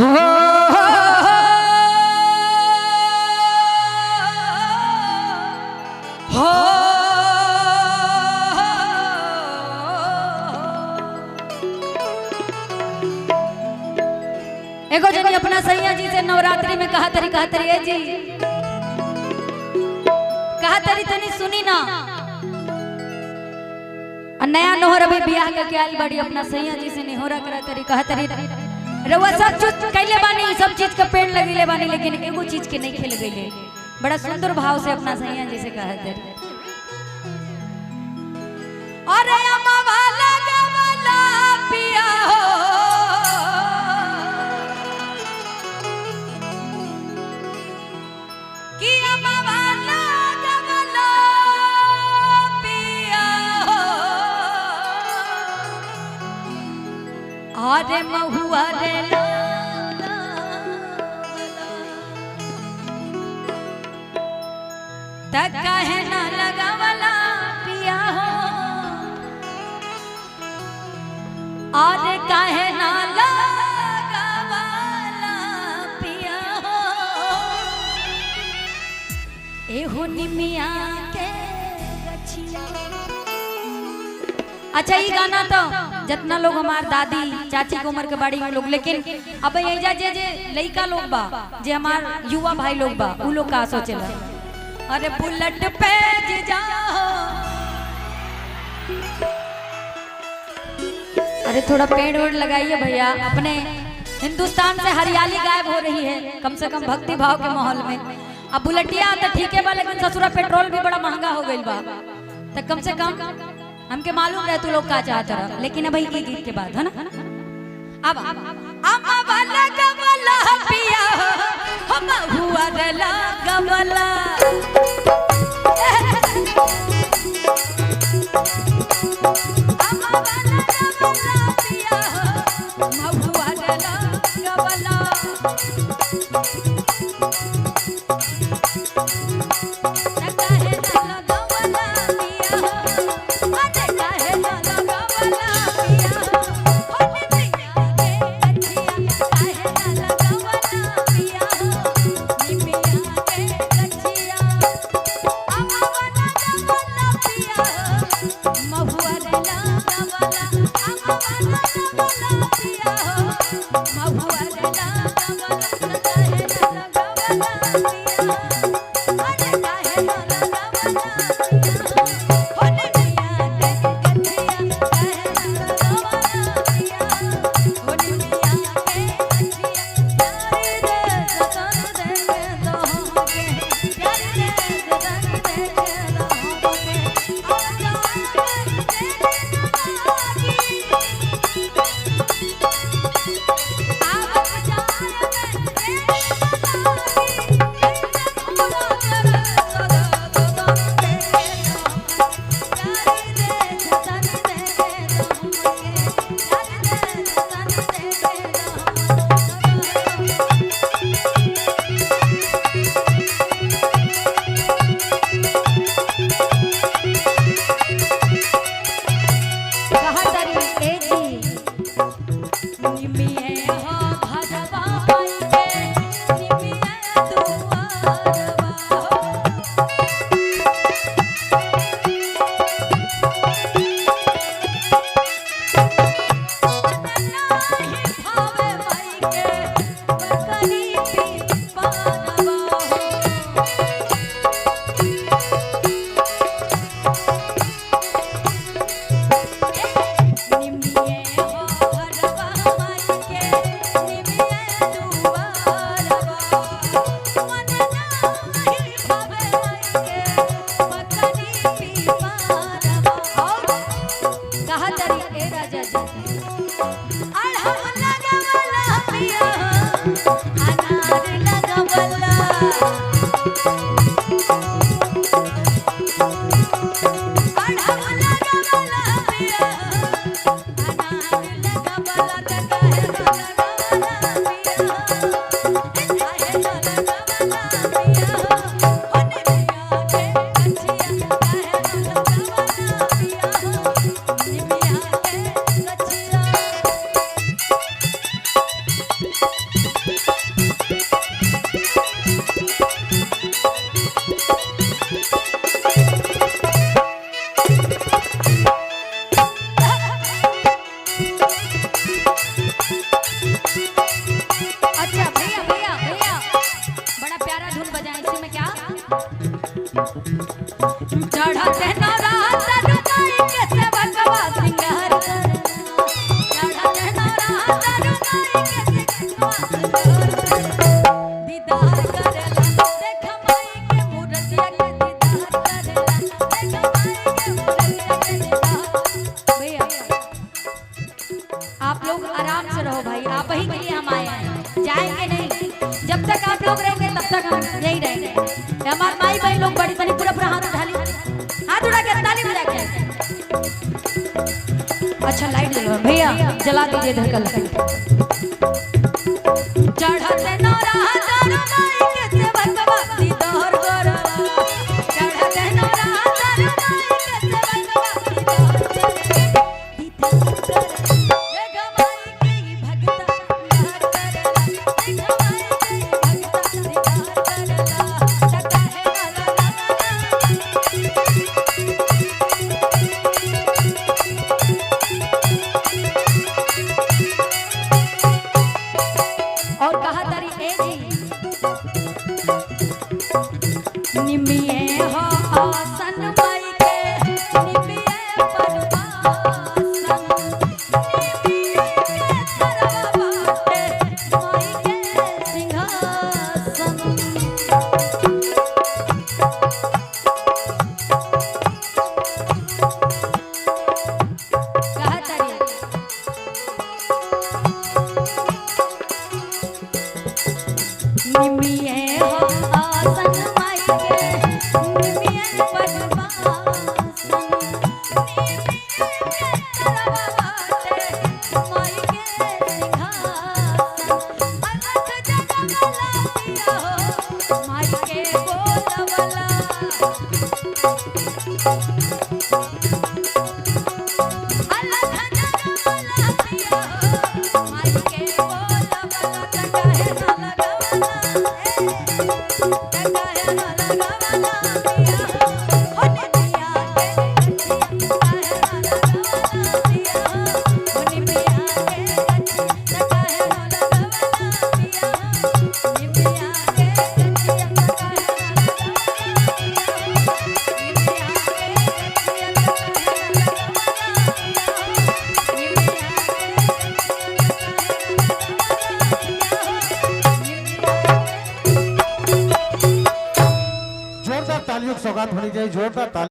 एगो जनी अपना सैया जी से नवरात्रि में कहा तरी है जी, कहा तरी तनी सुनी ना। नया नोहर अभी बियाह के आइल बड़ी अपना सैया जी से निहोरा करा तरी कहा तरी रउआ सब चीज कैले बानी, सब चीज के पेड़ लगेले बानी, लेकिन एगो चीज के नहीं खेल गईले। बड़ा सुंदर भाव से अपना सैया जी से कहा तरी अरे अम्मा लगवला पिया हो कि अम्मा लगवला पिया हो अरे महुआ रे तक कहे ना लगवला पिया हो और काहे ना लगवला पिया हो एहो निमिया के गछिया। अच्छा ये गाना तो जितना लोग हमार दादी चाची की उम्र के बड़ी लोग, लेकिन अब यही जे लड़का लोग बा, जे हमार युवा भाई लोग बा, उ लोग का सोचेला अरे बुलेट पे जाओ, अरे थोड़ा पेड़ वेड़ लगाइए भैया। अपने हिंदुस्तान से हरियाली गायब हो रही है, कम से कम भक्ति भाव के माहौल में। अब बुलेटिया तो ठीक है बा, लेकिन ससुरा पेट्रोल भी बड़ा महंगा हो गई बा, तो कम से कम हमके मालूम रहे तू लोग का चाहता रहा। लेकिन अब ये गीत के बाद है ना, अब अम्मा वाला गवला पिया हम हुआ रला गवला अम्मा वाला गवला पिया हम हुआ रला गवला दीदार करेला देख माई के मूर्तिया के दीदार करेला देख माई के मूर्तिया के दीदार। भैया आप लोग आराम से रहो भाई, आप ही के लिए हम आए हैं, जाएंगे नहीं। जब तक आप लोग रहेंगे तब तक हम यही रहेंगे। हमारे माई बहन लोग बड़ी बड़ी पूरा पूरा हाथ उठा ली, हाथ उठा के ताली बजा के। अच्छा लाइट जलवा भैया, जला दीजिए धड़कन। चढ़ते नौरा हजारों माई के सेवकवा दीदार करेला, चढ़ते नौरा हजारों माई के सेवकवा दीदार करेला, दीदार करेला देख माई के ही भक्ता दीदार करेला, देख माई के ही भक्ता दीदार करेला। सका है वाला और कहा तारी ए जी निमिये हो आसन माई के निमिये परवासन निमिये तरवा बाटे माई के सिंहासन। कहा तारी निमिये हो आसन माई के निमिये परवासन निमिये तरवा बाटे माई के सिंहासन। अलख जगमला दिया हो माई के बोलवला, अलख जगमला दिया हो माई के बोलवला। टका है ना लगवला टका है ना लगवला दिया हो निमिया के टका है ना लगवला दिया हो निमिया के टका है ना लगवला दिया हो निमिया के टका है ना जोरदार तालियों की सौगात होनी चाहिए, जोरदार ताली।